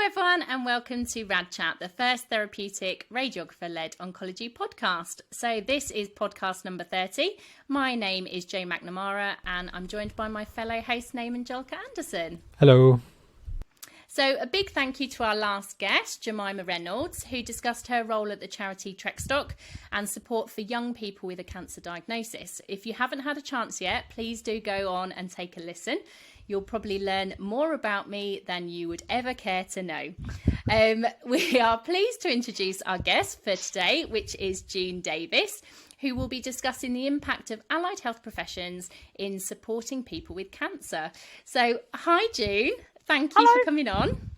everyone, and welcome to Rad Chat, the first therapeutic radiographer-led oncology podcast. So this is podcast number 30. My name is Jo McNamara, and I'm joined by my fellow host name Angelica Anderson. Hello. So a big thank you to our last guest, Jemima Reynolds, who discussed her role at the charity Trekstock and support for young people with a cancer diagnosis. If you haven't had a chance yet, please do go on and take a listen. You'll probably learn more about me than you would ever care to know. We are pleased to introduce our guest for today, which is June Davis, who will be discussing the impact of allied health professions in supporting people with cancer. So, hi June, thank you for coming on.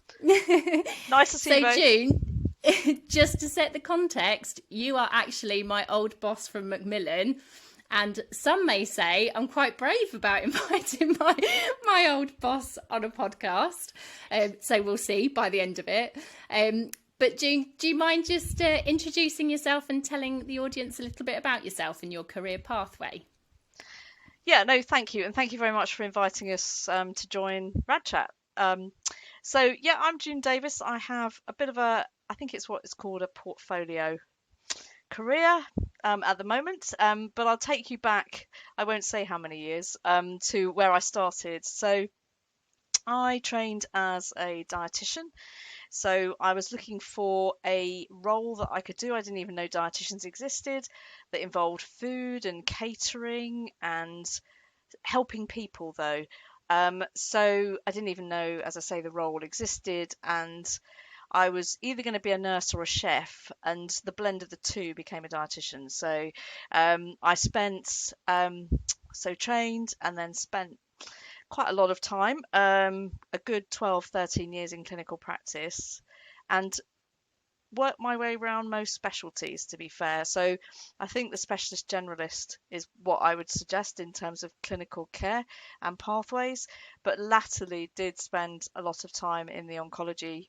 Nice to see you both. So June, just to set the context, you are actually my old boss from Macmillan. And some may say I'm quite brave about inviting my old boss on a podcast. So we'll see by the end of it. But June, do you mind just introducing yourself and telling the audience a little bit about yourself and your career pathway? Yeah, no, thank you. And thank you very much for inviting us to join Rad Chat. So, I'm June Davis. I have a bit of I think it's what is called a portfolio career at the moment, but I'll take you back, I won't say how many years, to where I started. So I trained as a dietitian, so I was looking for a role that I could do. I didn't even know dietitians existed, that involved food and catering and helping people though. So I didn't even know, as I say, the role existed, and I was either going to be a nurse or a chef, and the blend of the two became a dietitian. So I spent, trained and then spent quite a lot of time, a good 12, 13 years in clinical practice, and worked my way around most specialties, to be fair. So I think the specialist generalist is what I would suggest in terms of clinical care and pathways, but latterly did spend a lot of time in the oncology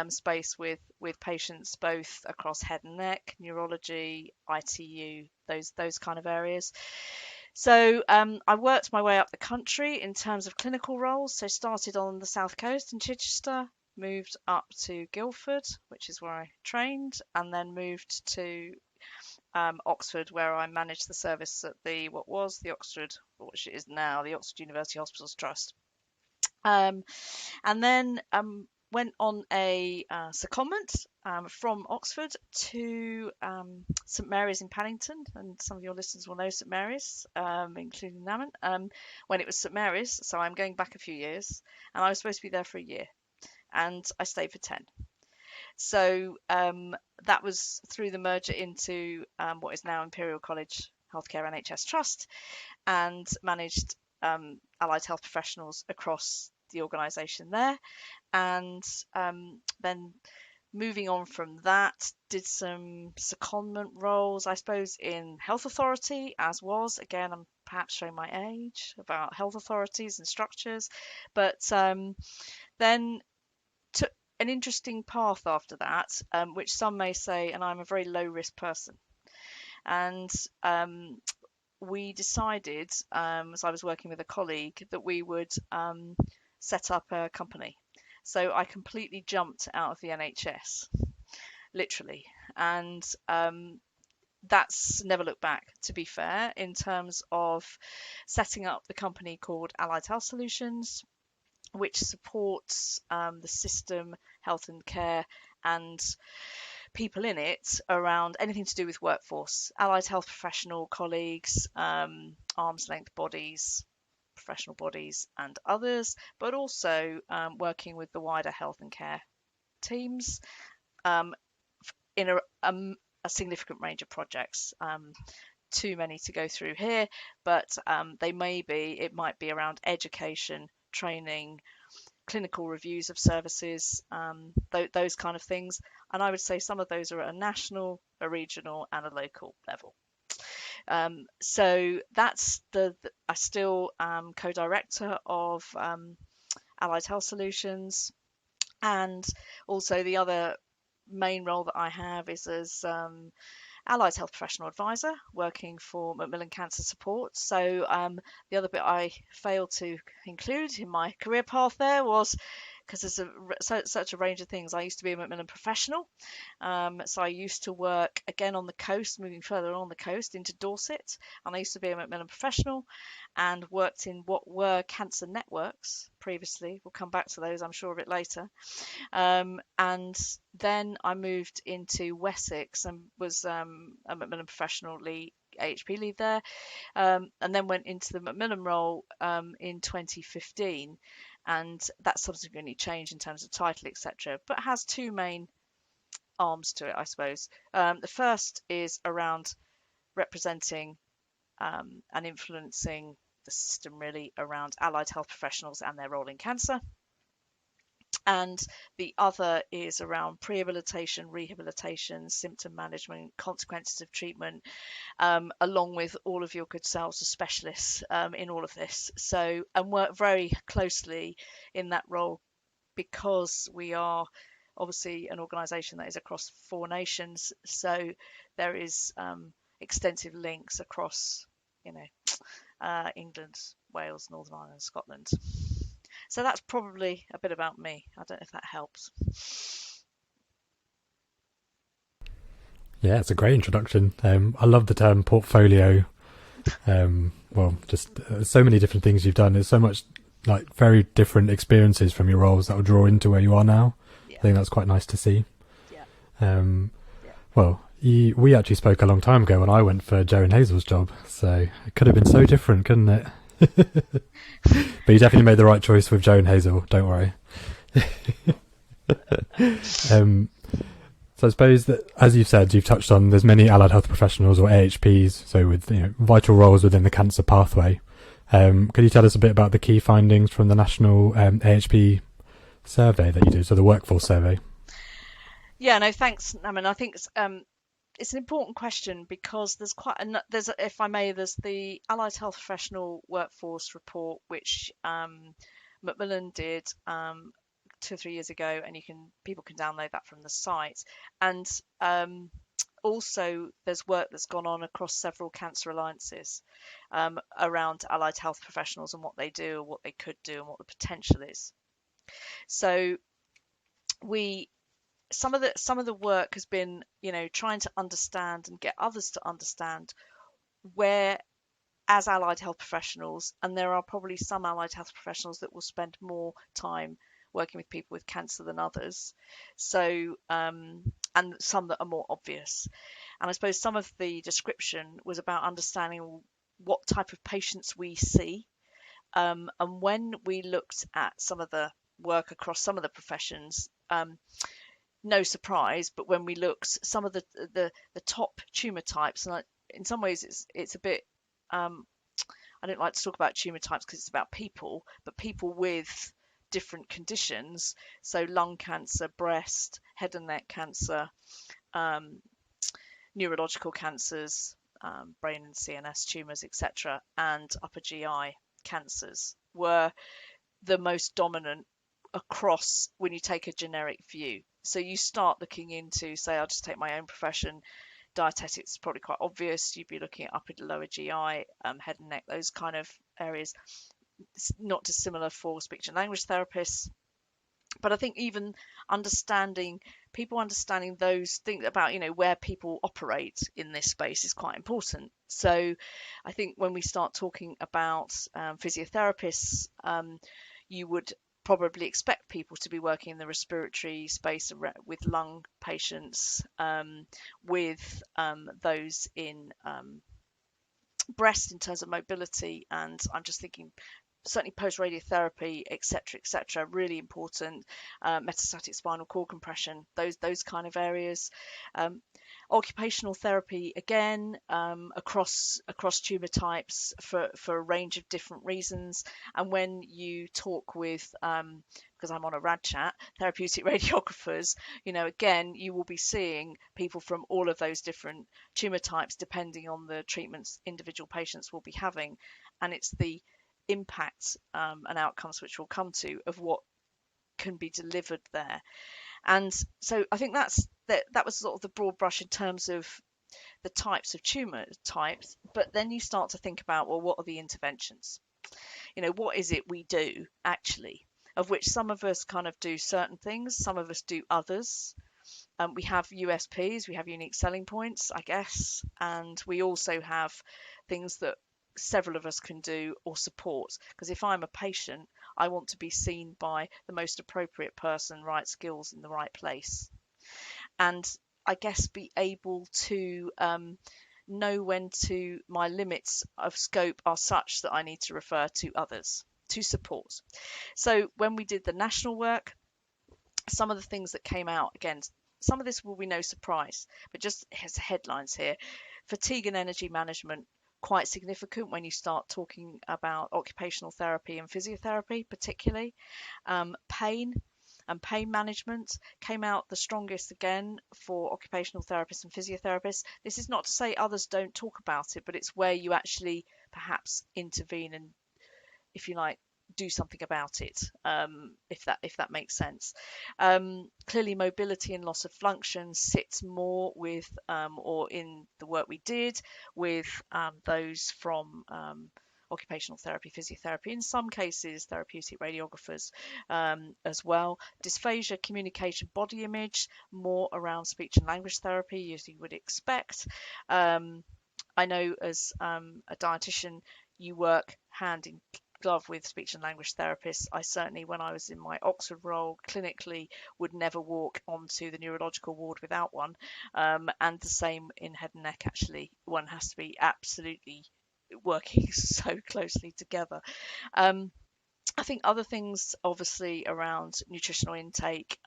space with patients both across head and neck, neurology, ITU, those kind of areas. So I worked my way up the country in terms of clinical roles. So started on the south coast in Chichester, moved up to Guildford, which is where I trained, and then moved to Oxford, where I managed the service at what was the Oxford, which is now the Oxford University Hospitals Trust. And then went on a secondment from Oxford to St Mary's in Paddington, and some of your listeners will know St Mary's, including Naman, when it was St Mary's. So I'm going back a few years, and I was supposed to be there for a year, and I stayed for 10. So that was through the merger into what is now Imperial College Healthcare NHS Trust, and managed allied health professionals across the organisation there. And then moving on from that, did some secondment roles, I suppose, in health authority, again, I'm perhaps showing my age, about health authorities and structures, but then took an interesting path after that, which some may say, and I'm a very low risk person. And we decided, as I was working with a colleague, that we would set up a company. So I completely jumped out of the NHS, literally. And that's never looked back, to be fair, in terms of setting up the company called Allied Health Solutions, which supports the system, health and care, and people in it around anything to do with workforce, allied health professional colleagues, arm's length bodies, professional bodies and others, but also working with the wider health and care teams in a significant range of projects. Too many to go through here, but it might be around education, training, clinical reviews of services, those kind of things. And I would say some of those are at a national, a regional and a local level. So that's I still am co-director of Allied Health Solutions, and also the other main role that I have is as Allied Health Professional Advisor working for Macmillan Cancer Support. So the other bit I failed to include in my career path there was because there's such a range of things. I used to be a Macmillan professional, so I used to work again on the coast, moving further on the coast into Dorset, and I used to be a Macmillan professional and worked in what were cancer networks previously. We'll come back to those, I'm sure, a bit later. And then I moved into Wessex and was a Macmillan professional AHP lead there, and then went into the Macmillan role in 2015, and that subsequently changed in terms of title, etc., but has two main arms to it, I suppose. The first is around representing and influencing the system, really, around allied health professionals and their role in cancer. And the other is around pre-rehabilitation, rehabilitation, symptom management, consequences of treatment, along with all of your good selves as specialists in all of this. So, and work very closely in that role because we are obviously an organisation that is across 4 nations. So there is extensive links across, England, Wales, Northern Ireland, Scotland. So that's probably a bit about me. I don't know if that helps. Yeah, it's a great introduction. I love the term portfolio. Well, just so many different things you've done. There's so much like very different experiences from your roles that will draw into where you are now. Yeah. I think that's quite nice to see. Yeah. Well, we actually spoke a long time ago when I went for Joe and Hazel's job, so it could have been so different, couldn't it? But you definitely made the right choice with Joe and Hazel, don't worry. So I suppose that, as you've said, you've touched on, there's many allied health professionals or AHPs, so with vital roles within the cancer pathway. Could you tell us a bit about the key findings from the national AHP survey that you do, so the workforce survey? Yeah, no, thanks. I mean, I think it's an important question because there's if I may, there's the Allied Health Professional Workforce Report, which Macmillan did 2 or 3 years ago, and people can download that from the site. And also there's work that's gone on across several cancer alliances around allied health professionals and what they do, or what they could do, and what the potential is. So some of the work has been, trying to understand and get others to understand where, as allied health professionals, and there are probably some allied health professionals that will spend more time working with people with cancer than others. So, and some that are more obvious. And I suppose some of the description was about understanding what type of patients we see. And when we looked at some of the work across some of the professions, no surprise, but when we looked some of the top tumor types, and in some ways it's a bit, I don't like to talk about tumor types because it's about people, but people with different conditions, so lung cancer, breast, head and neck cancer, neurological cancers, brain and CNS tumors, etc., and upper GI cancers were the most dominant across when you take a generic view. So you start looking into, say, I'll just take my own profession, dietetics is probably quite obvious. You'd be looking at upper to lower GI, head and neck, those kind of areas. It's not dissimilar for speech and language therapists. But I think even people understanding those things about, where people operate in this space is quite important. So I think when we start talking about physiotherapists, you would probably expect people to be working in the respiratory space with lung patients, with those in breast in terms of mobility, and I'm just thinking certainly post radiotherapy, etc., really important. Metastatic spinal cord compression, those kind of areas. Occupational therapy, again, across tumor types for a range of different reasons. And when you talk with, because I'm on a rad chat, therapeutic radiographers, again, you will be seeing people from all of those different tumor types depending on the treatments individual patients will be having. And it's the impact and outcomes, which we'll come to, of what can be delivered there. And so I think that was sort of the broad brush in terms of the types of tumor types. But then you start to think about, well, what are the interventions? What is it we do actually? of which some of us kind of do certain things, some of us do others. We have USPs, we have unique selling points, I guess, and we also have things that several of us can do or support. Because if I'm a patient, I want to be seen by the most appropriate person, right skills in the right place. And I guess be able to know when to my limits of scope are such that I need to refer to others to support. So when we did the national work, some of the things that came out, again, some of this will be no surprise, but just as headlines here: fatigue and energy management, quite significant when you start talking about occupational therapy and physiotherapy, particularly. Pain and pain management came out the strongest again for occupational therapists and physiotherapists. This is not to say others don't talk about it, but it's where you actually perhaps intervene and, if you like, do something about it, if that makes sense. Clearly, mobility and loss of function sits more with, or in the work we did with those from occupational therapy, physiotherapy, in some cases therapeutic radiographers as well. Dysphagia, communication, body image, more around speech and language therapy, as you would expect. I know as a dietitian, you work hand in glove with speech and language therapists. I certainly, when I was in my Oxford role, clinically would never walk onto the neurological ward without one. And the same in head and neck, actually. One has to be absolutely working so closely together. I think other things, obviously, around nutritional intake,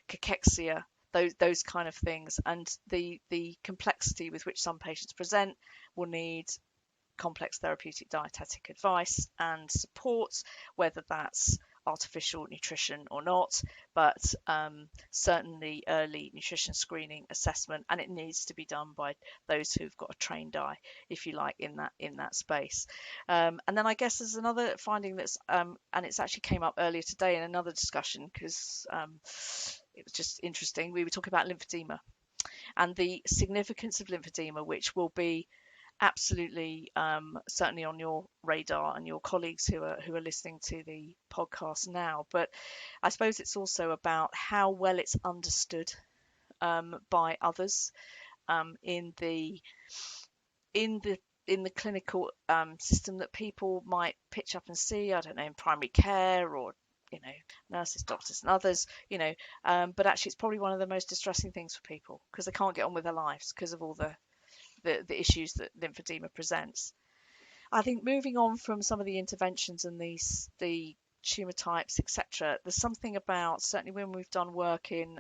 cachexia, those kind of things, and the complexity with which some patients present will need complex therapeutic dietetic advice and support, whether that's artificial nutrition or not, but certainly early nutrition screening assessment, and it needs to be done by those who've got a trained eye, if you like, in that space. And then I guess there's another finding that's and it's actually came up earlier today in another discussion, because it was just interesting. We were talking about lymphedema and the significance of lymphedema, which will be absolutely certainly on your radar and your colleagues who are listening to the podcast now. But I suppose it's also about how well it's understood by others in the clinical system that people might pitch up and see, I don't know, in primary care, or nurses, doctors and others, but actually it's probably one of the most distressing things for people, because they can't get on with their lives because of all the issues that lymphedema presents. I think moving on from some of the interventions and the tumor types, etc., there's something about, certainly when we've done work in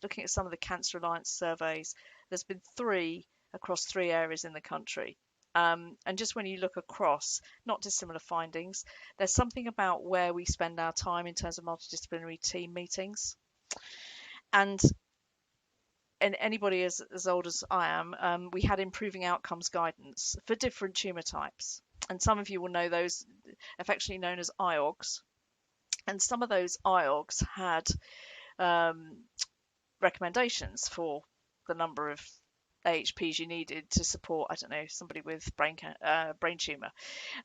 looking at some of the Cancer Alliance surveys, there's been 3 across 3 areas in the country. And just when you look across, not dissimilar findings, there's something about where we spend our time in terms of multidisciplinary team meetings. And anybody as old as I am, we had improving outcomes guidance for different tumour types. And some of you will know those, affectionately known as IOGs. And some of those IOGs had recommendations for the number of AHPs you needed to support, I don't know, somebody with brain tumour.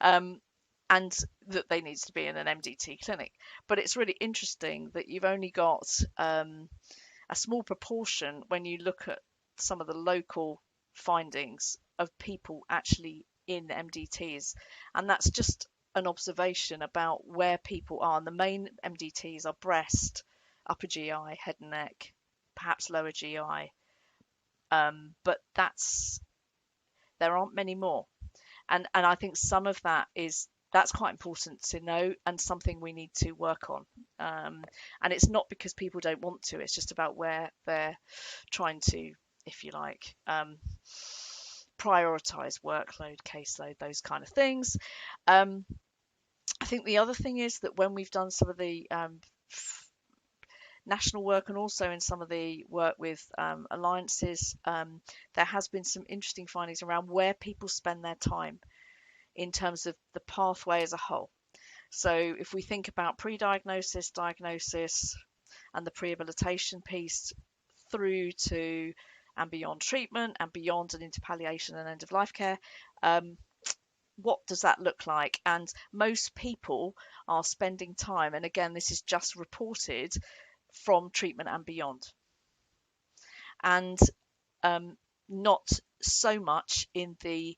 And that they needs to be in an MDT clinic. But it's really interesting that you've only got a small proportion when you look at some of the local findings of people actually in MDTs, and that's just an observation about where people are. And the main MDTs are breast, upper GI, head and neck, perhaps lower GI, but there aren't many more, and I think some of that's quite important to know, and something we need to work on. And it's not because people don't want to, it's just about where they're trying to, if you like, prioritize workload, caseload, those kind of things. I think the other thing is that when we've done some of the national work, and also in some of the work with alliances, there has been some interesting findings around where people spend their time in terms of the pathway as a whole. So if we think about pre-diagnosis, diagnosis, and the prehabilitation piece through to and beyond treatment and beyond and into palliation and end-of-life care, what does that look like? And most people are spending time, and again, this is just reported from treatment and beyond, and not so much in the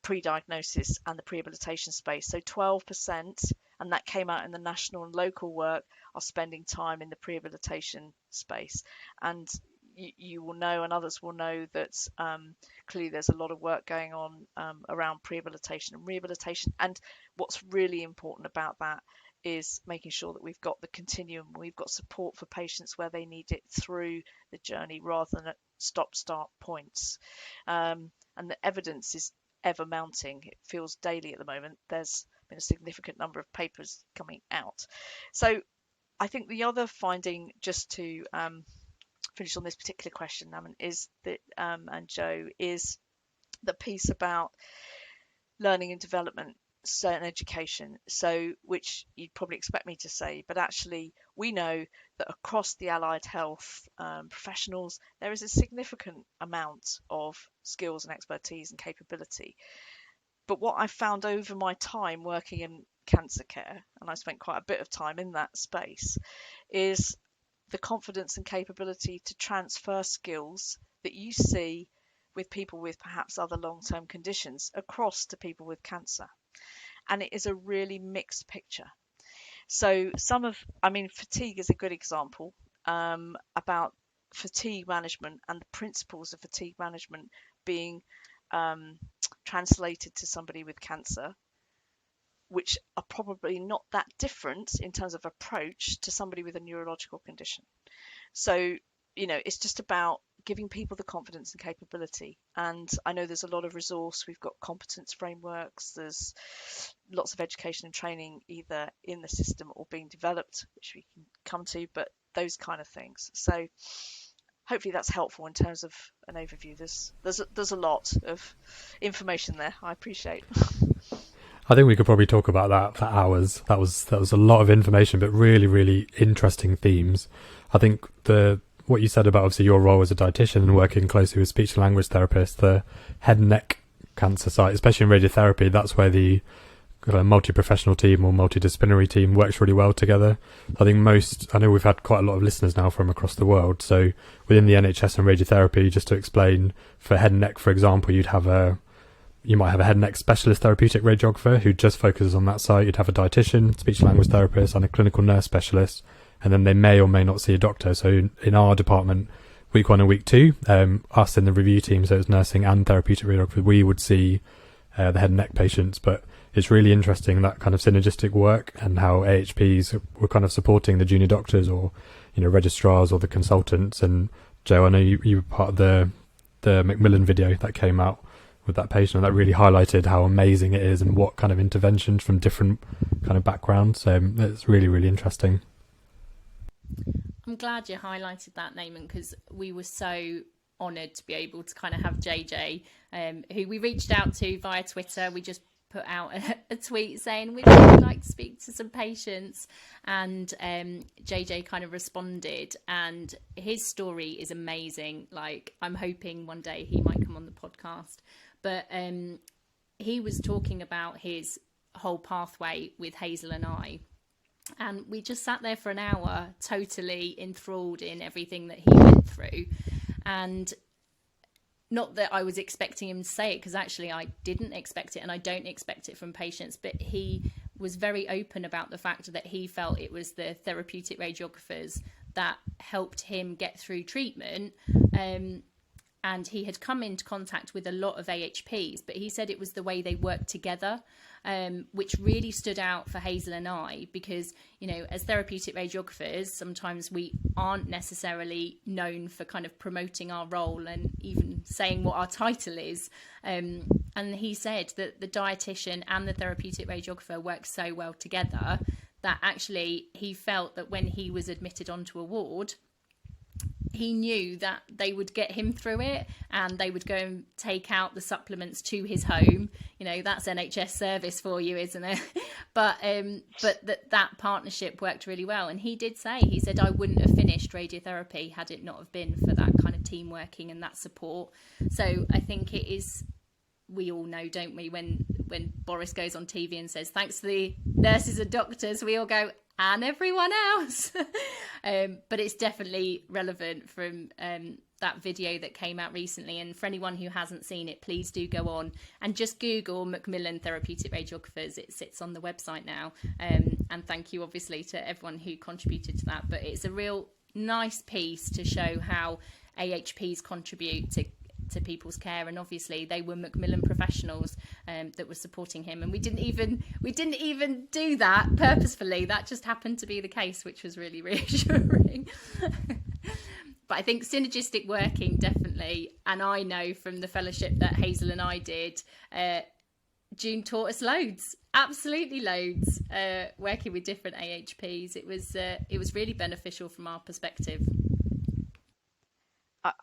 pre-diagnosis and the prehabilitation space. So 12%, and that came out in the national and local work, are spending time in the prehabilitation space. And you will know, and others will know, that clearly there's a lot of work going on around prehabilitation and rehabilitation. And what's really important about that is making sure that we've got the continuum, we've got support for patients where they need it through the journey rather than at stop-start points. And the evidence is ever mounting. It feels daily at the moment. There's been a significant number of papers coming out. So I think the other finding, just to finish on this particular question, is that, and Joe, is the piece about learning and development, certain education, so which you'd probably expect me to say, but actually we know that across the allied health professionals there is a significant amount of skills and expertise and capability. But what I've found over my time working in cancer care, and I spent quite a bit of time in that space, is the confidence and capability to transfer skills that you see with people with perhaps other long-term conditions across to people with cancer. And it is a really mixed picture. So fatigue is a good example, about fatigue management and the principles of fatigue management being translated to somebody with cancer, which are probably not that different in terms of approach to somebody with a neurological condition. So, it's just about giving people the confidence and capability. And I know there's a lot of resource. We've got competence frameworks. There's lots of education and training either in the system or being developed, which we can come to, but those kind of things. So hopefully that's helpful in terms of an overview. There's a lot of information there. I appreciate. I think we could probably talk about that for hours. That was a lot of information, but really, really interesting themes. I think what you said about obviously your role as a dietitian and working closely with speech and language therapists, the head and neck cancer site, especially in radiotherapy, that's where the multi-professional team or multidisciplinary team works really well together. I know we've had quite a lot of listeners now from across the world. So within the NHS and radiotherapy, just to explain, for head and neck, for example, you might have a head and neck specialist therapeutic radiographer who just focuses on that site. You'd have a dietitian, speech and language therapist, and a clinical nurse specialist, and then they may or may not see a doctor. So in our department, week 1 and week 2, us in the review team, so it's nursing and therapeutic radiography, we would see the head and neck patients. But it's really interesting, that kind of synergistic work, and how AHPs were kind of supporting the junior doctors or registrars or the consultants. And Joe, I know you were part of the Macmillan video that came out with that patient, and that really highlighted how amazing it is and what kind of interventions from different kind of backgrounds. It's really, really interesting. I'm glad you highlighted that, Naaman, because we were so honoured to be able to kind of have JJ, who we reached out to via Twitter. We just put out a tweet saying we'd really like to speak to some patients, and JJ kind of responded, and his story is amazing. Like, I'm hoping one day he might come on the podcast, but he was talking about his whole pathway with Hazel and I, and we just sat there for an hour totally enthralled in everything that he went through. And not that I was expecting him to say it, because actually I didn't expect it, and I don't expect it from patients, but he was very open about the fact that he felt it was the therapeutic radiographers that helped him get through treatment. And he had come into contact with a lot of AHPs, but he said it was the way they worked together, which really stood out for Hazel and I, because, as therapeutic radiographers, sometimes we aren't necessarily known for kind of promoting our role and even saying what our title is. And he said that the dietitian and the therapeutic radiographer work so well together that actually he felt that when he was admitted onto a ward, he knew that they would get him through it, and they would go and take out the supplements to his home. That's NHS service for you, isn't it? But that partnership worked really well. And he said, I wouldn't have finished radiotherapy had it not have been for that kind of team working and that support. So I think it is we all know, don't we, when Boris goes on TV and says thanks to the nurses and doctors, we all go, and everyone else. But it's definitely relevant from that video that came out recently. And for anyone who hasn't seen it, please do go on and just Google Macmillan Therapeutic Radiographers. It sits on the website now. And thank you, obviously, to everyone who contributed to that. But it's a real nice piece to show how AHPs contribute to people's care, and obviously they were Macmillan professionals that were supporting him, and we didn't even do that purposefully. That just happened to be the case, which was really reassuring. But I think synergistic working, definitely, and I know from the fellowship that Hazel and I did, June taught us loads, absolutely loads, working with different AHPs. It was really beneficial from our perspective.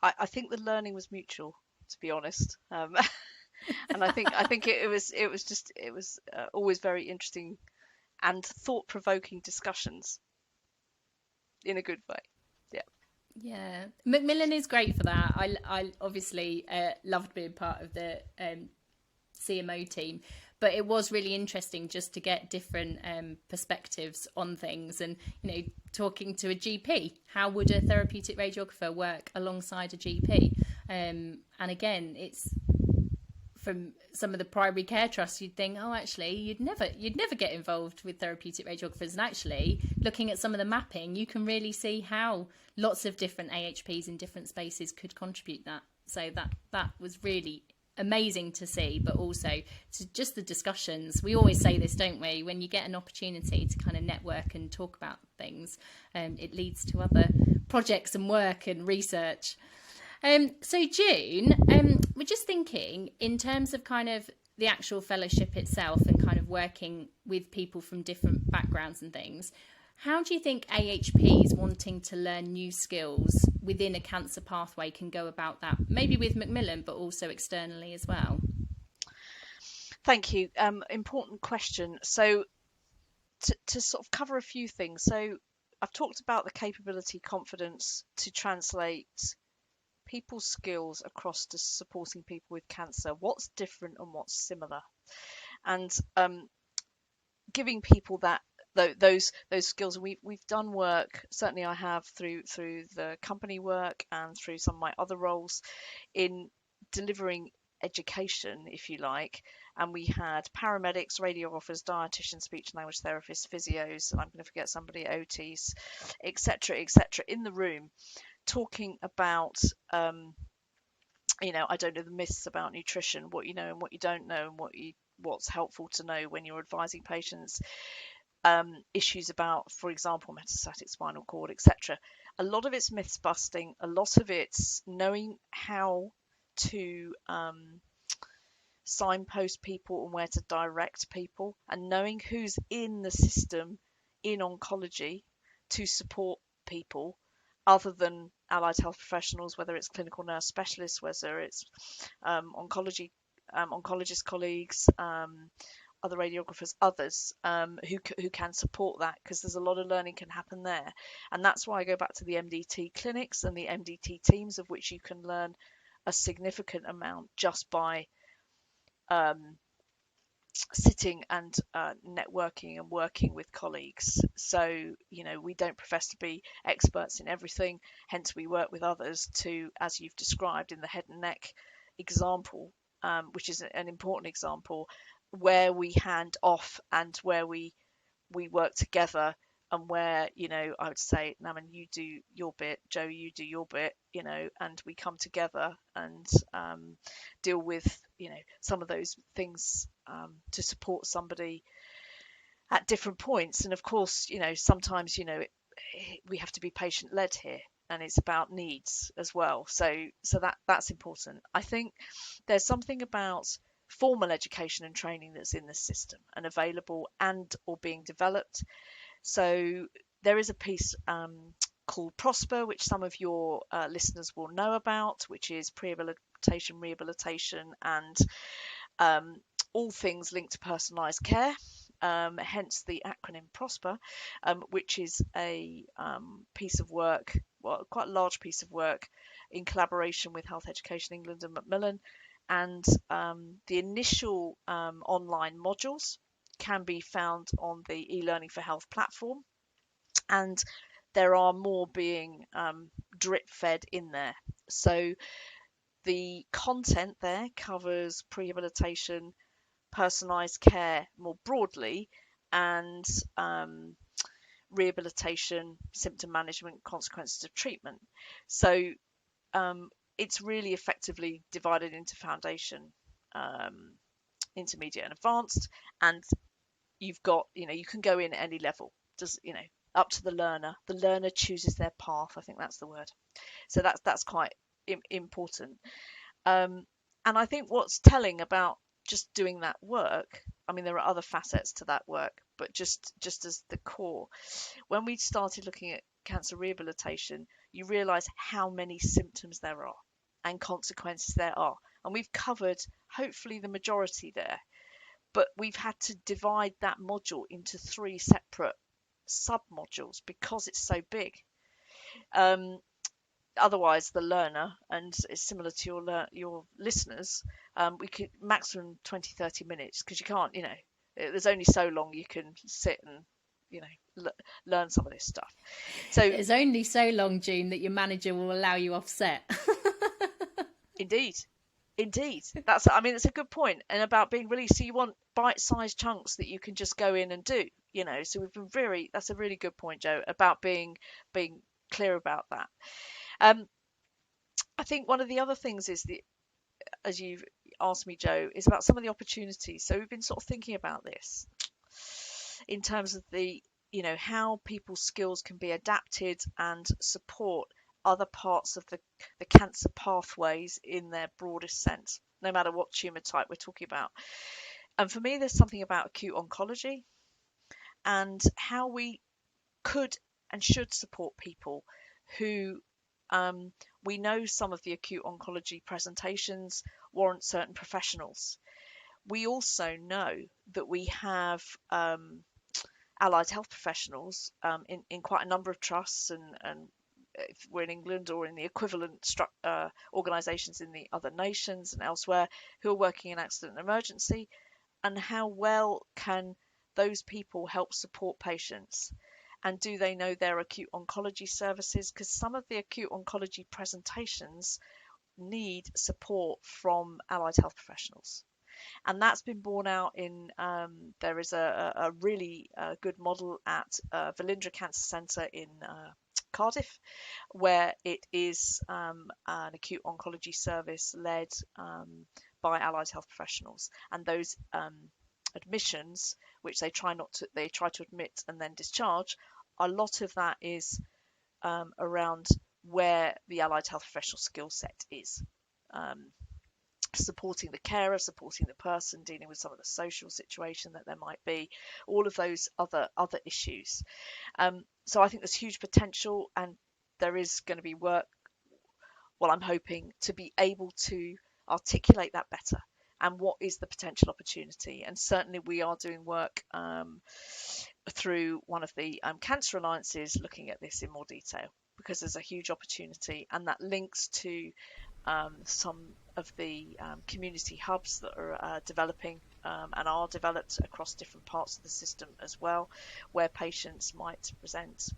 I think the learning was mutual, to be honest, and I think it was always very interesting and thought-provoking discussions in a good way. Yeah, Macmillan is great for that. I obviously loved being part of the CMO team, but it was really interesting just to get different perspectives on things, and talking to a GP, how would a therapeutic radiographer work alongside a GP? And again, it's from some of the primary care trusts, you'd think, oh, actually, you'd never get involved with therapeutic radiographers. And actually, looking at some of the mapping, you can really see how lots of different AHPs in different spaces could contribute that. So that was really amazing to see, but also to just the discussions. We always say this, don't we? When you get an opportunity to kind of network and talk about things, it leads to other projects and work and research. So June, we're just thinking in terms of kind of the actual fellowship itself and kind of working with people from different backgrounds and things. How do you think AHPs wanting to learn new skills within a cancer pathway can go about that? Maybe with Macmillan, but also externally as well. Thank you. Important question. So to sort of cover a few things. So I've talked about the capability, confidence to translate people's skills across to supporting people with cancer. What's different and what's similar, and giving people those skills. We've done work, certainly I have, through the company work and through some of my other roles in delivering education, if you like, and we had paramedics, radiographers, dietitians, speech and language therapists, physios, and I'm going to forget somebody, OTs, etc., in the room talking about I don't know, the myths about nutrition, what you know and what you don't know, and what's helpful to know when you're advising patients, issues about, for example, metastatic spinal cord, etc. A lot of it's myths busting, a lot of it's knowing how to signpost people and where to direct people, and knowing who's in the system in oncology to support people other than allied health professionals, whether it's clinical nurse specialists, whether it's oncologist colleagues, other radiographers, others who can support that, because there's a lot of learning can happen there. And that's why I go back to the MDT clinics and the MDT teams, of which you can learn a significant amount just by sitting and networking and working with colleagues. So we don't profess to be experts in everything, hence we work with others to, as you've described in the head and neck example, which is an important example, where we hand off and where we work together, and where I would say, Naman, you do your bit, Joe, you do your bit, and we come together and deal with some of those things to support somebody at different points. And of course, sometimes we have to be patient led here, and it's about needs as well. So that's important. I think there's something about formal education and training that's in the system and available and or being developed. So there is a piece called Prosper, which some of your listeners will know about, which is pre-rehabilitation, rehabilitation, and all things linked to personalised care. Hence the acronym Prosper, which is a piece of work, quite a large piece of work in collaboration with Health Education England and Macmillan, and the initial online modules can be found on the eLearning for Health platform, and there are more being drip fed in there. So the content there covers prehabilitation, personalised care more broadly, and rehabilitation, symptom management, consequences of treatment. So it's really effectively divided into foundation, intermediate, and advanced. And you've got, you can go in at any level, just, up to the learner. The learner chooses their path. I think that's the word. So that's quite important. And I think what's telling about just doing that work, I mean, there are other facets to that work, but just as the core, when we started looking at cancer rehabilitation, you realize how many symptoms there are and consequences there are. And we've covered hopefully the majority there, but we've had to divide that module into 3 separate sub-modules because it's so big. Otherwise, the learner, and it's similar to your listeners, we could maximum 20-30 minutes, because you can't, there's only so long you can sit and learn some of this stuff. So there's only so long, June, that your manager will allow you offset. Indeed. It's a good point. And about being released, so you want bite-sized chunks that you can just go in and do, so we've been that's a really good point, Joe, about being clear about that. I think one of the other things is, as you've asked me, Joe, is about some of the opportunities. So we've been sort of thinking about this in terms of how people's skills can be adapted and support other parts of the cancer pathways in their broadest sense, no matter what tumor type we're talking about. And for me, there's something about acute oncology and how we could and should support people who we know some of the acute oncology presentations warrant certain professionals. We also know that we have allied health professionals in quite a number of trusts, and if we're in England or in the equivalent organisations in the other nations and elsewhere, who are working in accident and emergency, and how well can those people help support patients? And do they know their acute oncology services? Because some of the acute oncology presentations need support from allied health professionals. And that's been borne out in, there is a really good model at Velindre Cancer Centre in Cardiff, where it is an acute oncology service led by allied health professionals. And those admissions, which they try to admit and then discharge, a lot of that is around where the allied health professional skill set is, supporting the carer, supporting the person, dealing with some of the social situation that there might be, all of those other issues. So I think there's huge potential, and there is going to be work, well, I'm hoping to be able to articulate that better, and what is the potential opportunity. And certainly we are doing work through one of the cancer alliances looking at this in more detail, because there's a huge opportunity, and that links to some of the community hubs that are developing and are developed across different parts of the system as well, where patients might present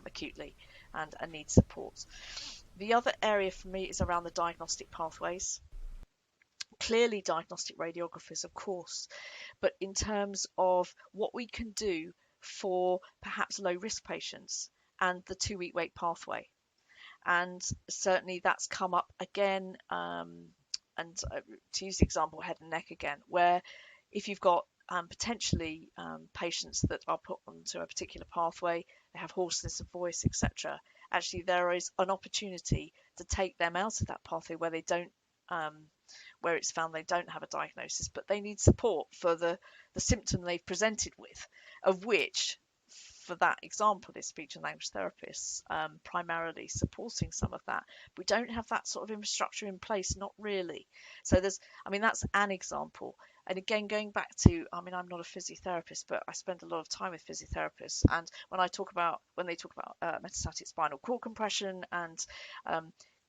acutely and need support. The other area for me is around the diagnostic pathways. Clearly diagnostic radiographers, of course, but in terms of what we can do for perhaps low risk patients and the 2-week wait pathway. And certainly that's come up again, and to use the example head and neck again, where if you've got potentially patients that are put onto a particular pathway, they have hoarseness of voice, etc., actually there is an opportunity to take them out of that pathway where they don't, where it's found they don't have a diagnosis, but they need support for the symptom they've presented with, of which, for that example, is speech and language therapists primarily supporting some of that. We don't have that sort of infrastructure in place, not really. So that's an example. And again, going back to, I'm not a physiotherapist, but I spend a lot of time with physiotherapists. And when they talk about metastatic spinal cord compression and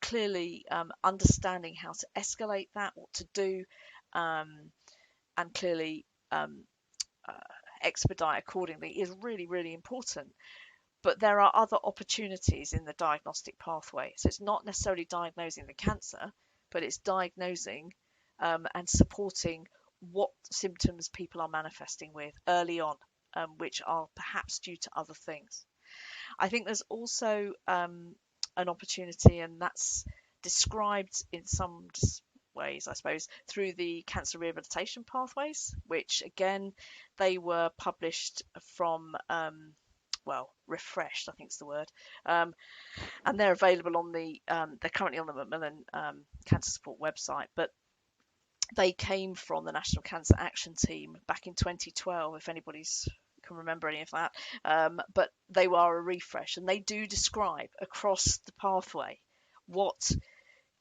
clearly understanding how to escalate that, what to do, and clearly expedite accordingly is really, really important. But there are other opportunities in the diagnostic pathway. So it's not necessarily diagnosing the cancer, but it's diagnosing and supporting what symptoms people are manifesting with early on, which are perhaps due to other things. I think there's also an opportunity, and that's described in some ways, I suppose, through the cancer rehabilitation pathways, which again, they were published from refreshed, I think is the word, and they're available on they're currently on the Macmillan Cancer Support website, but they came from the National Cancer Action Team back in 2012, if anybody's can remember any of that, but they were a refresh, and they do describe across the pathway what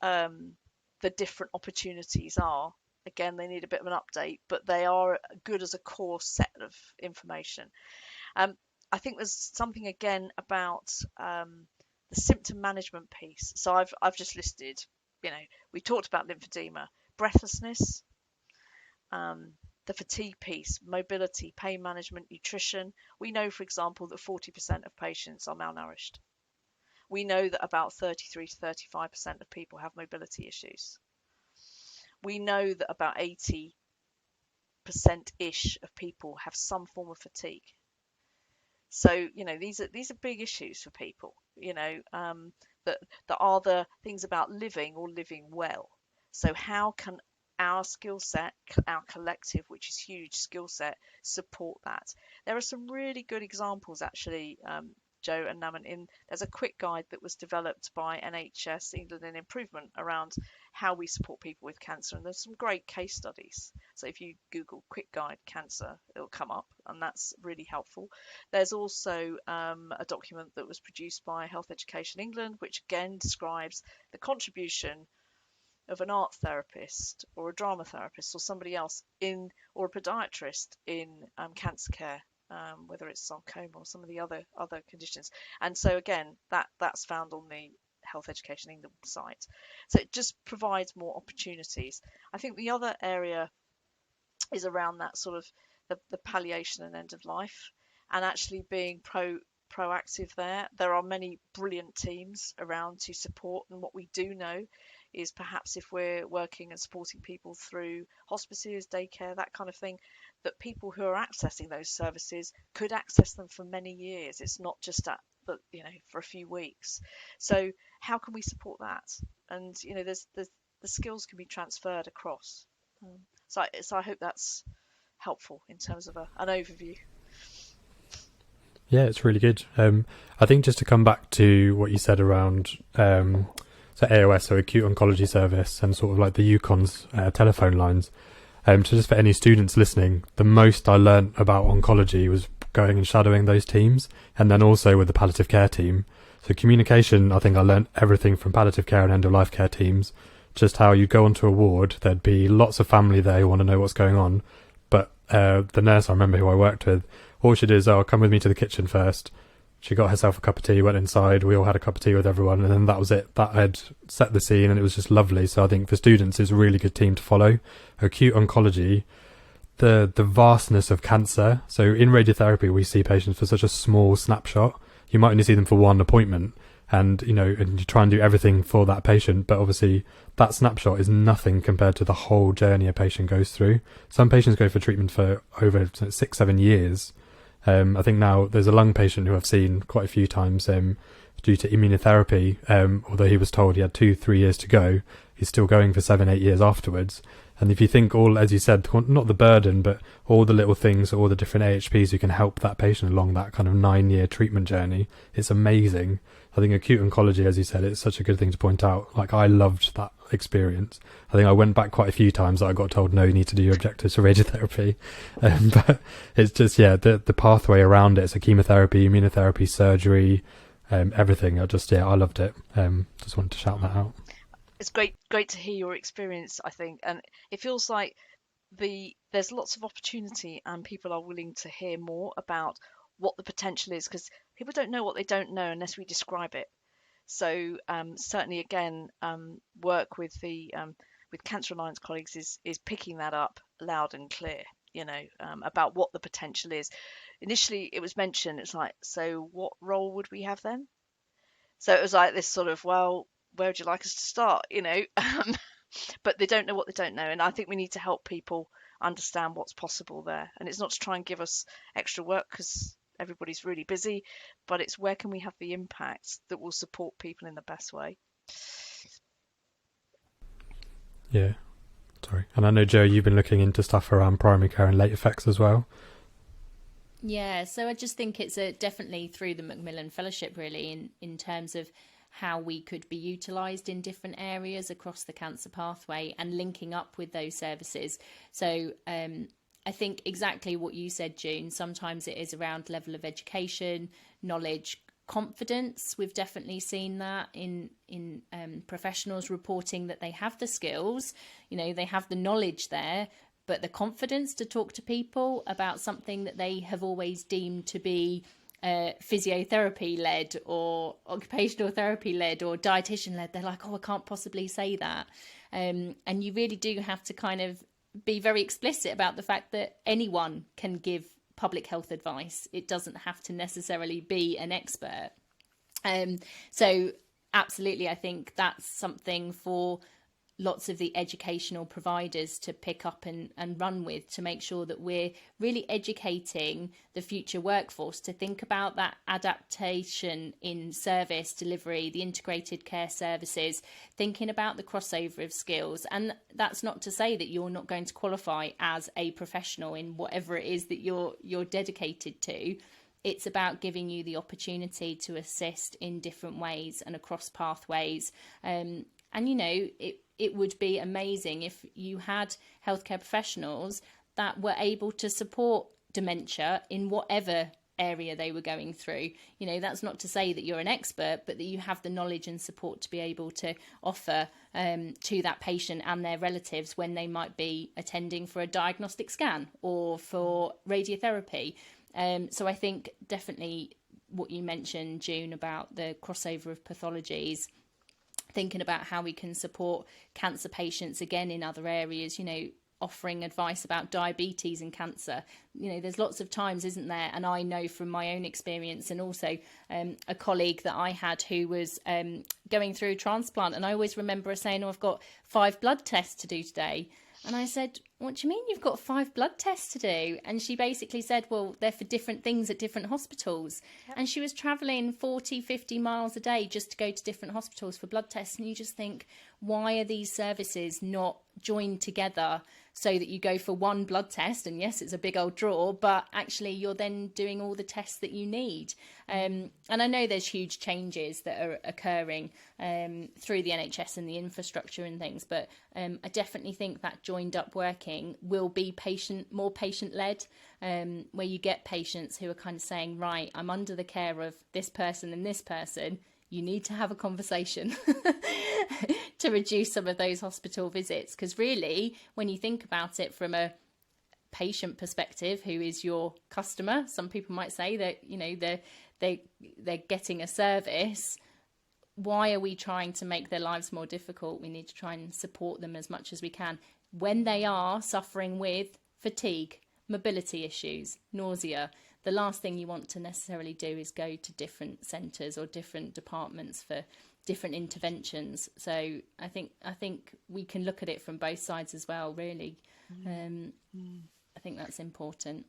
the different opportunities are. Again, they need a bit of an update, but they are good as a core set of information. I think there's something again about the symptom management piece. So I've just listed, we talked about lymphedema, breathlessness, the fatigue piece, mobility, pain management, nutrition. We know, for example, that 40% of patients are malnourished. We know that about 33 to 35% of people have mobility issues. We know that about 80%-ish of people have some form of fatigue. So, these are big issues for people, that are the things about living or living well. So how can our skill set, our collective, which is huge skill set, support that? There are some really good examples, actually, Joe and Naman. There's a quick guide that was developed by NHS England and Improvement around how we support people with cancer, and there's some great case studies. So if you Google quick guide cancer, it'll come up, and that's really helpful. There's also a document that was produced by Health Education England, which again describes the contribution of an art therapist or a drama therapist or somebody else or a podiatrist in cancer care, whether it's sarcoma or some of the other conditions. And so again, that's found on the Health Education England site. So it just provides more opportunities. I think the other area is around that sort of the palliation and end of life, and actually being proactive there. There are many brilliant teams around to support, and what we do know is perhaps if we're working and supporting people through hospices, daycare, that kind of thing, that people who are accessing those services could access them for many years. It's not just for a few weeks. So how can we support that? And there's the skills can be transferred across. So I hope that's helpful in terms of an overview. Yeah, it's really good. I think just to come back to what you said around so AOS, so Acute Oncology Service, and sort of like the UCON's telephone lines. So just for any students listening, the most I learnt about oncology was going and shadowing those teams, and then also with the palliative care team. So communication, I think I learnt everything from palliative care and end-of-life care teams, just how you go onto a ward, there'd be lots of family there who want to know what's going on, but the nurse, I remember who I worked with, all she did is, come with me to the kitchen first. She got herself a cup of tea, went inside, we all had a cup of tea with everyone, and then that was it. That had set the scene, and it was just lovely. So I think for students, it's a really good team to follow. Acute oncology, the vastness of cancer. So in radiotherapy, we see patients for such a small snapshot. You might only see them for one appointment, and and you try and do everything for that patient, but obviously that snapshot is nothing compared to the whole journey a patient goes through. Some patients go for treatment for over 6-7 years. I think now there's a lung patient who I've seen quite a few times due to immunotherapy, although he was told he had 2-3 years to go, he's still going for 7-8 years afterwards. And if you think all, as you said, not the burden, but all the little things, all the different AHPs who can help that patient along that kind of 9-year treatment journey, it's amazing. I think acute oncology, as you said, it's such a good thing to point out. Like, I loved that experience. I think I went back quite a few times that I got told, no, you need to do your objectives for radiotherapy. But it's just, the pathway around it. So chemotherapy, immunotherapy, surgery, everything. I loved it. Just wanted to shout that out. It's great to hear your experience, I think. And it feels like there's lots of opportunity, and people are willing to hear more about what the potential is, because people don't know what they don't know unless we describe it. So certainly, again, work with the with Cancer Alliance colleagues is picking that up loud and clear. About what the potential is. Initially, it was mentioned. It's like, so what role would we have then? So it was like this sort of, well, where would you like us to start? But they don't know what they don't know, and I think we need to help people understand what's possible there. And it's not to try and give us extra work because everybody's really busy, but it's where can we have the impact that will support people in the best way. Yeah, sorry. And I know, Joe, you've been looking into stuff around primary care and late effects as well. Yeah, so I just think it's definitely through the Macmillan Fellowship, really, in terms of how we could be utilised in different areas across the cancer pathway and linking up with those services. So I think exactly what you said, June. Sometimes it is around level of education, knowledge, confidence. We've definitely seen that in professionals reporting that they have the skills, they have the knowledge there, but the confidence to talk to people about something that they have always deemed to be physiotherapy led or occupational therapy led or dietitian led. They're like, oh, I can't possibly say that. And you really do have to kind of be very explicit about the fact that anyone can give public health advice. It doesn't have to necessarily be an expert. So absolutely, I think that's something for lots of the educational providers to pick up and run with, to make sure that we're really educating the future workforce to think about that adaptation in service delivery, the integrated care services, thinking about the crossover of skills. And that's not to say that you're not going to qualify as a professional in whatever it is that you're dedicated to. It's about giving you the opportunity to assist in different ways and across pathways. It would be amazing if you had healthcare professionals that were able to support dementia in whatever area they were going through. That's not to say that you're an expert, but that you have the knowledge and support to be able to offer to that patient and their relatives when they might be attending for a diagnostic scan or for radiotherapy. So I think definitely what you mentioned, June, about the crossover of pathologies, thinking about how we can support cancer patients again in other areas, offering advice about diabetes and cancer. There's lots of times, isn't there? And I know from my own experience, and also a colleague that I had who was going through a transplant, and I always remember her saying, oh, I've got 5 blood tests to do today. And I said, what do you mean you've got 5 blood tests to do? And she basically said, well, they're for different things at different hospitals. Yep. And she was travelling 40, 50 miles a day just to go to different hospitals for blood tests. And you just think, why are these services not joined together so that you go for one blood test? And yes, it's a big old draw, but actually you're then doing all the tests that you need. And I know there's huge changes that are occurring through the NHS and the infrastructure and things, but I definitely think that joined up working will be more patient-led, where you get patients who are kind of saying, right, I'm under the care of this person and this person. You need to have a conversation to reduce some of those hospital visits. Because really, when you think about it from a patient perspective, who is your customer, some people might say that, they're getting a service. Why are we trying to make their lives more difficult? We need to try and support them as much as we can when they are suffering with fatigue, mobility issues, nausea. The last thing you want to necessarily do is go to different centres or different departments for different interventions. So I think we can look at it from both sides as well, really. I think that's important.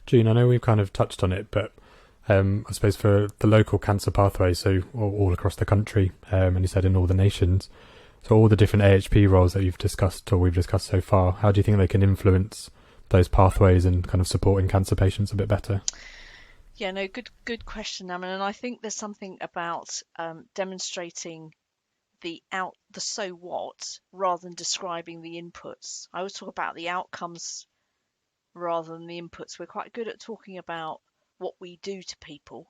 June, I know we've kind of touched on it, but I suppose for the local cancer pathway, so all across the country, and you said in all the nations, so all the different AHP roles that you've discussed or we've discussed so far, how do you think they can influence those pathways and kind of supporting cancer patients a bit better? Yeah, no, good question, Aman. And I think there's something about demonstrating the so what rather than describing the inputs. I always talk about the outcomes rather than the inputs. We're quite good at talking about what we do to people,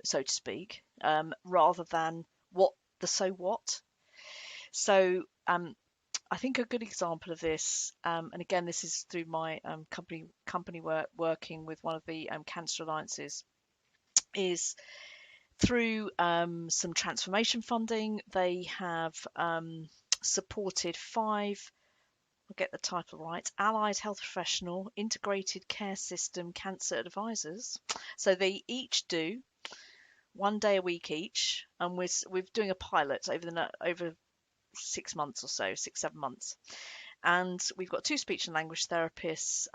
so to speak, rather than the so what. So I think a good example of this, and again, this is through my company work working with one of the cancer alliances, is through some transformation funding. They have supported 5, I'll get the title right, Allied Health Professional Integrated Care System Cancer Advisors. So they each do 1 day a week each, and we're doing a pilot over 6 months or so, 6-7 months. And we've got 2 speech and language therapists,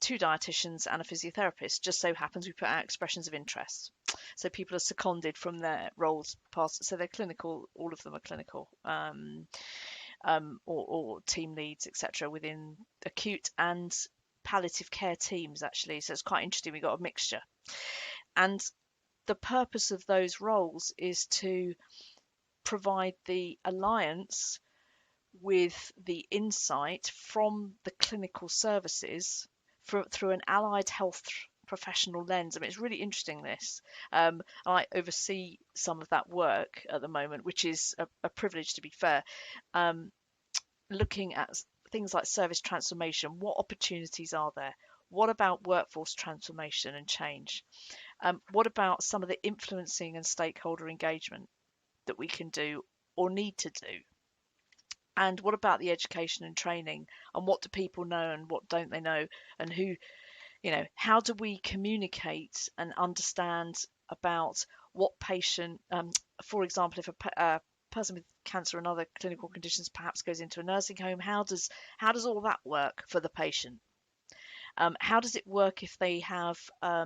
2 dietitians, and a physiotherapist. Just so happens we put out expressions of interest. So people are seconded from their roles past, so they're clinical, all of them are clinical, or team leads, etc., within acute and palliative care teams, actually. So it's quite interesting. We've got a mixture. And the purpose of those roles is to provide the alliance with the insight from the clinical services through an allied health professional lens. I mean, it's really interesting, this. I oversee some of that work at the moment, which is a privilege, to be fair. Looking at things like service transformation, what opportunities are there? What about workforce transformation and change? What about some of the influencing and stakeholder engagement that we can do or need to do? And what about the education and training, and what do people know and what don't they know, and who, how do we communicate and understand about what patient, for example, if a person with cancer and other clinical conditions perhaps goes into a nursing home, how does all that work for the patient? How does it work if they have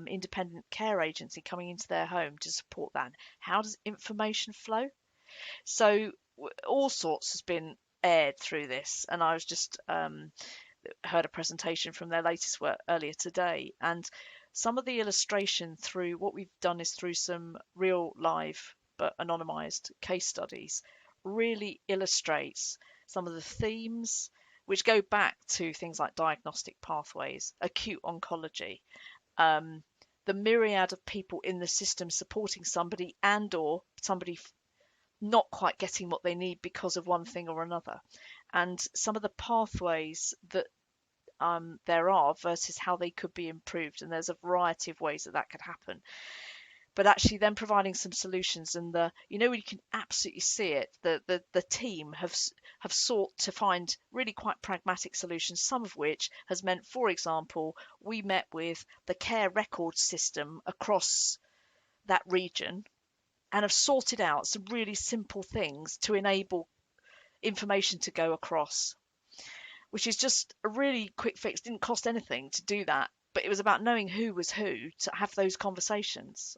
independent care agency coming into their home to support that? How does information flow? So all sorts has been aired through this, and I was just heard a presentation from their latest work earlier today, and some of the illustration through what we've done is through some real live but anonymized case studies really illustrates some of the themes which go back to things like diagnostic pathways, acute oncology, the myriad of people in the system supporting somebody and or somebody not quite getting what they need because of one thing or another, and some of the pathways that there are versus how they could be improved. And there's a variety of ways that could happen, but actually then providing some solutions. And you can absolutely see it, the team have sought to find really quite pragmatic solutions, some of which has meant, for example, we met with the care record system across that region and have sorted out some really simple things to enable information to go across, which is just a really quick fix. Didn't cost anything to do that, but it was about knowing who was who to have those conversations.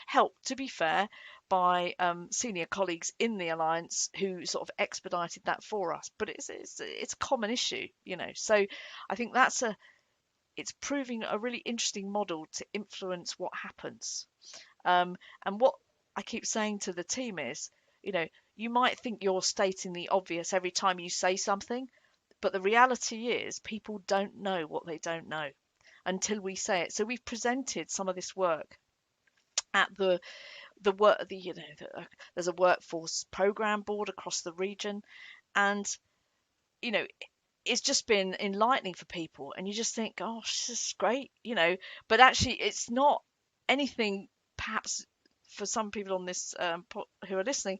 Helped, to be fair, by senior colleagues in the Alliance who sort of expedited that for us. But it's a common issue, So I think it's proving a really interesting model to influence what happens. And what I keep saying to the team is, you might think you're stating the obvious every time you say something, but the reality is people don't know what they don't know until we say it. So we've presented some of this work at the work, there's a workforce program board across the region, and it's just been enlightening for people, and you just think, gosh, this is great, but actually it's not anything, perhaps for some people on this who are listening,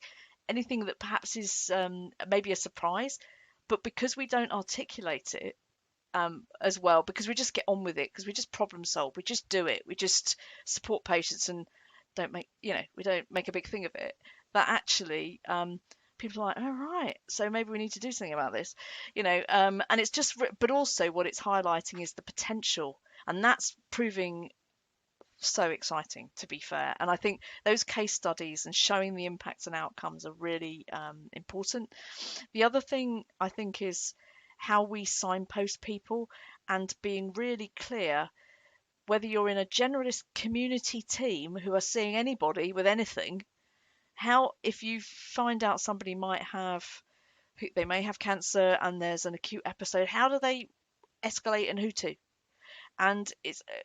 anything that perhaps is maybe a surprise, but because we don't articulate it as well, because we just get on with it, because we just problem solve, we just do it, we just support patients and we don't make a big thing of it, that actually people are like, oh right, so maybe we need to do something about this, and it's just, but also what it's highlighting is the potential, and that's proving so exciting, to be fair. And I think those case studies and showing the impacts and outcomes are really important. The other thing I think is how we signpost people and being really clear, whether you're in a generalist community team who are seeing anybody with anything, how, if you find out somebody they may have cancer and there's an acute episode, how do they escalate and who to? And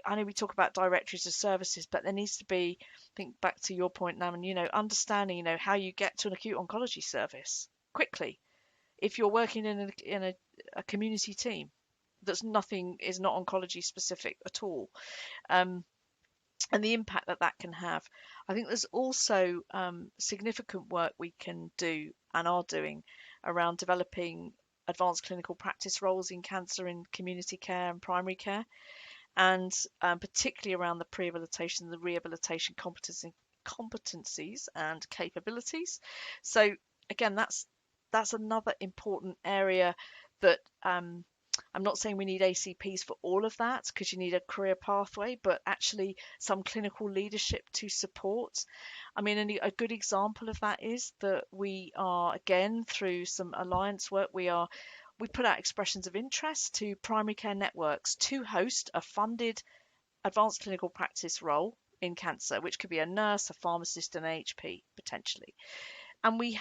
I know we talk about directories of services, but there needs to be, think back to your point, Naman, understanding, how you get to an acute oncology service quickly. If you're working in a community team is not oncology specific at all. and the impact that that can have. I think there's also significant work we can do and are doing around developing advanced clinical practice roles in cancer in community care and primary care, and particularly around the pre-rehabilitation, the rehabilitation competencies and capabilities. So again, that's another important area that I'm not saying we need ACPs for all of that, because you need a career pathway, but actually some clinical leadership to support. I mean, a good example of that is that we are, again, through some alliance work, we put out expressions of interest to primary care networks to host a funded advanced clinical practice role in cancer, which could be a nurse, a pharmacist, an AHP potentially. And we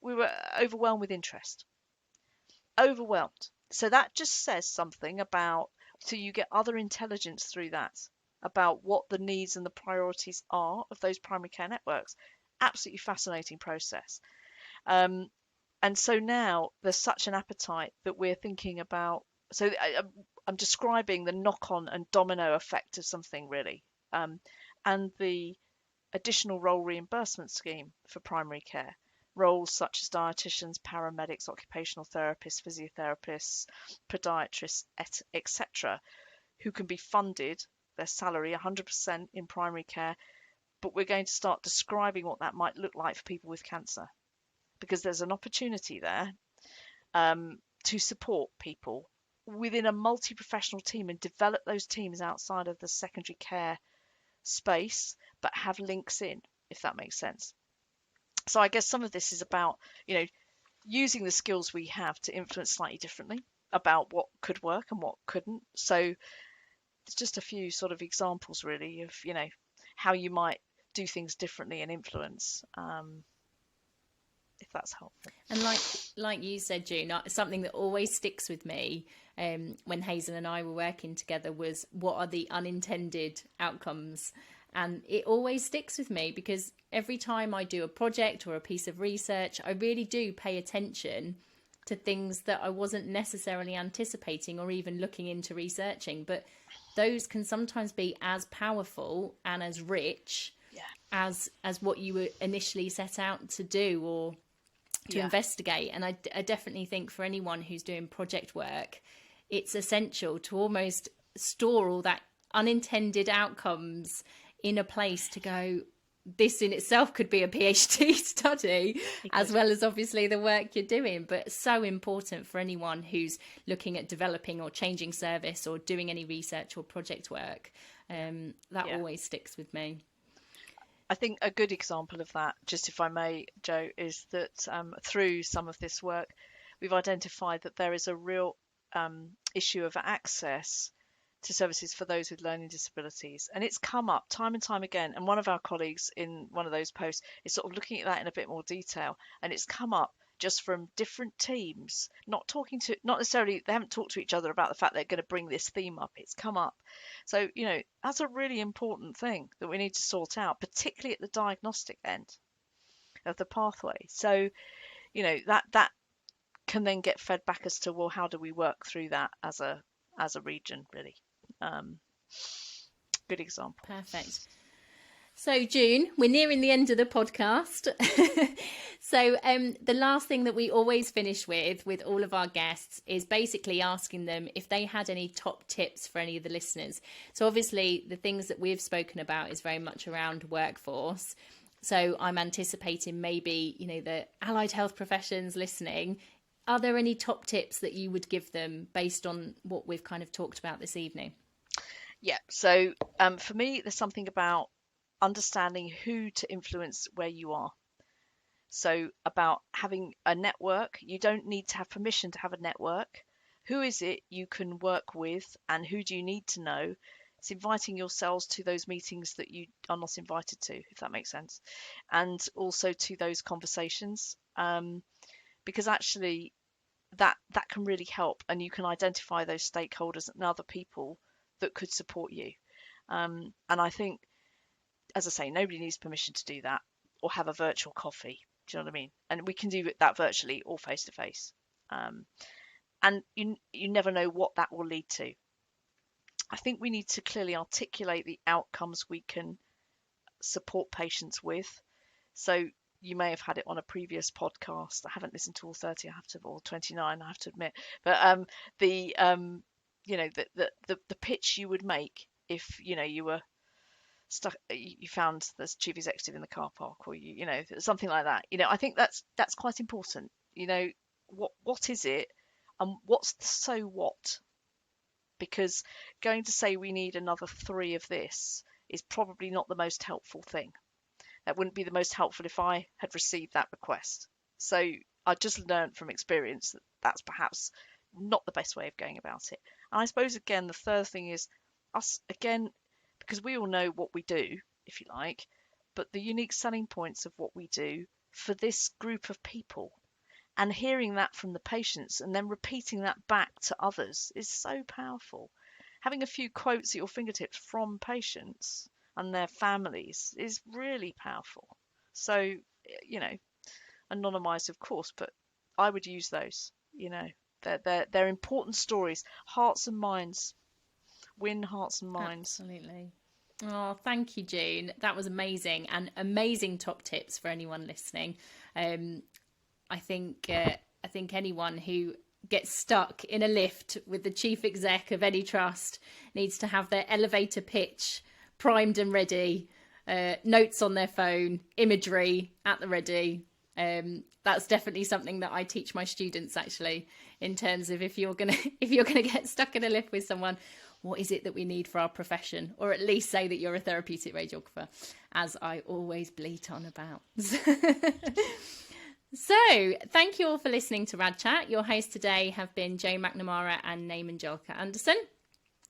were overwhelmed with interest. Overwhelmed. So that just says something about, so you get other intelligence through that about what the needs and the priorities are of those primary care networks. Absolutely fascinating process. And so now there's such an appetite that we're thinking about. So I'm describing the knock-on and domino effect of something, really, and the additional role reimbursement scheme for primary care. Roles such as dietitians, paramedics, occupational therapists, physiotherapists, podiatrists, etc., who can be funded, their salary 100% in primary care, but we're going to start describing what that might look like for people with cancer, because there's an opportunity there to support people within a multi-professional team and develop those teams outside of the secondary care space, but have links in, if that makes sense. So I guess some of this is about, using the skills we have to influence slightly differently about what could work and what couldn't. So it's just a few sort of examples, really, of, how you might do things differently and influence, if that's helpful. And like you said, June, something that always sticks with me when Hazel and I were working together was, what are the unintended outcomes? And it always sticks with me, because every time I do a project or a piece of research, I really do pay attention to things that I wasn't necessarily anticipating or even looking into researching. But those can sometimes be as powerful and as rich as what you were initially set out to do or to investigate. And I definitely think for anyone who's doing project work, it's essential to almost store all that unintended outcomes in a place to go, this in itself could be a PhD study, as well as obviously the work you're doing. But so important for anyone who's looking at developing or changing service or doing any research or project work. That always sticks with me. I think a good example of that, just if I may, Jo, is that through some of this work, we've identified that there is a real issue of access to services for those with learning disabilities. And it's come up time and time again. And one of our colleagues in one of those posts is sort of looking at that in a bit more detail. And it's come up just from different teams, not necessarily, they haven't talked to each other about the fact they're going to bring this theme up. It's come up. So, that's a really important thing that we need to sort out, particularly at the diagnostic end of the pathway. So, that can then get fed back as to, well, how do we work through that as a region, really? Good example. Perfect. So, June, we're nearing the end of the podcast. So the last thing that we always finish with all of our guests is basically asking them if they had any top tips for any of the listeners. So obviously the things that we've spoken about is very much around workforce. So I'm anticipating maybe, the allied health professions listening. Are there any top tips that you would give them based on what we've kind of talked about this evening? Yeah. So for me, there's something about understanding who to influence where you are. So about having a network. You don't need to have permission to have a network. Who is it you can work with, and who do you need to know? It's inviting yourselves to those meetings that you are not invited to, if that makes sense, and also to those conversations, because actually that can really help, and you can identify those stakeholders and other people that could support you. And I think, as I say, nobody needs permission to do that or have a virtual coffee. Do you know what I mean? And we can do that virtually or face to face. And you never know what that will lead to. I think we need to clearly articulate the outcomes we can support patients with. So you may have had it on a previous podcast. I haven't listened to all 30, or 29, I have to admit. But the pitch you would make if, you were stuck, you found this chief executive in the car park, or something like that. I think that's quite important. What is it, and what's the so what? Because going to say we need another 3 of this is probably not the most helpful thing. That wouldn't be the most helpful if I had received that request. So I just learned from experience that that's perhaps not the best way of going about it. And I suppose, again, the third thing is us, again, because we all know what we do, if you like, but the unique selling points of what we do for this group of people, and hearing that from the patients and then repeating that back to others is so powerful. Having a few quotes at your fingertips from patients and their families is really powerful. So, anonymized, of course, but I would use those. They're important stories. Hearts and minds. Win hearts and minds. Absolutely. Oh, thank you, June. That was amazing, and amazing top tips for anyone listening. I think anyone who gets stuck in a lift with the chief exec of any trust needs to have their elevator pitch primed and ready, notes on their phone, imagery at the ready. That's definitely something that I teach my students, actually, in terms of if you're gonna get stuck in a lift with someone, what is it that we need for our profession? Or at least say that you're a therapeutic radiographer, as I always bleat on about. So, thank you all for listening to Rad Chat. Your hosts today have been Joe McNamara and Naaman Jolka Anderson.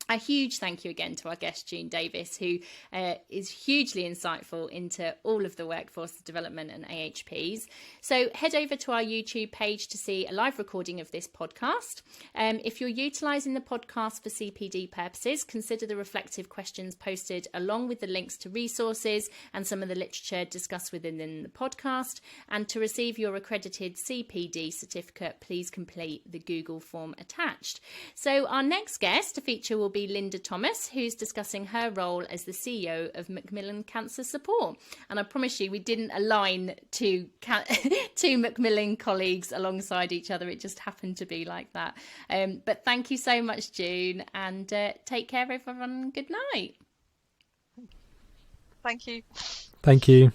A huge thank you again to our guest, June Davis, who is hugely insightful into all of the workforce development and AHPs. So head over to our YouTube page to see a live recording of this podcast. If you're utilising the podcast for CPD purposes, consider the reflective questions posted along with the links to resources and some of the literature discussed within the podcast. And to receive your accredited CPD certificate, please complete the Google form attached. So our next guest to feature will be Linda Thomas, who's discussing her role as the CEO of Macmillan Cancer Support. And I promise you, we didn't align two Macmillan colleagues alongside each other. It just happened to be like that. But thank you so much, June, and take care, everyone. Good night. Thank you. Thank you.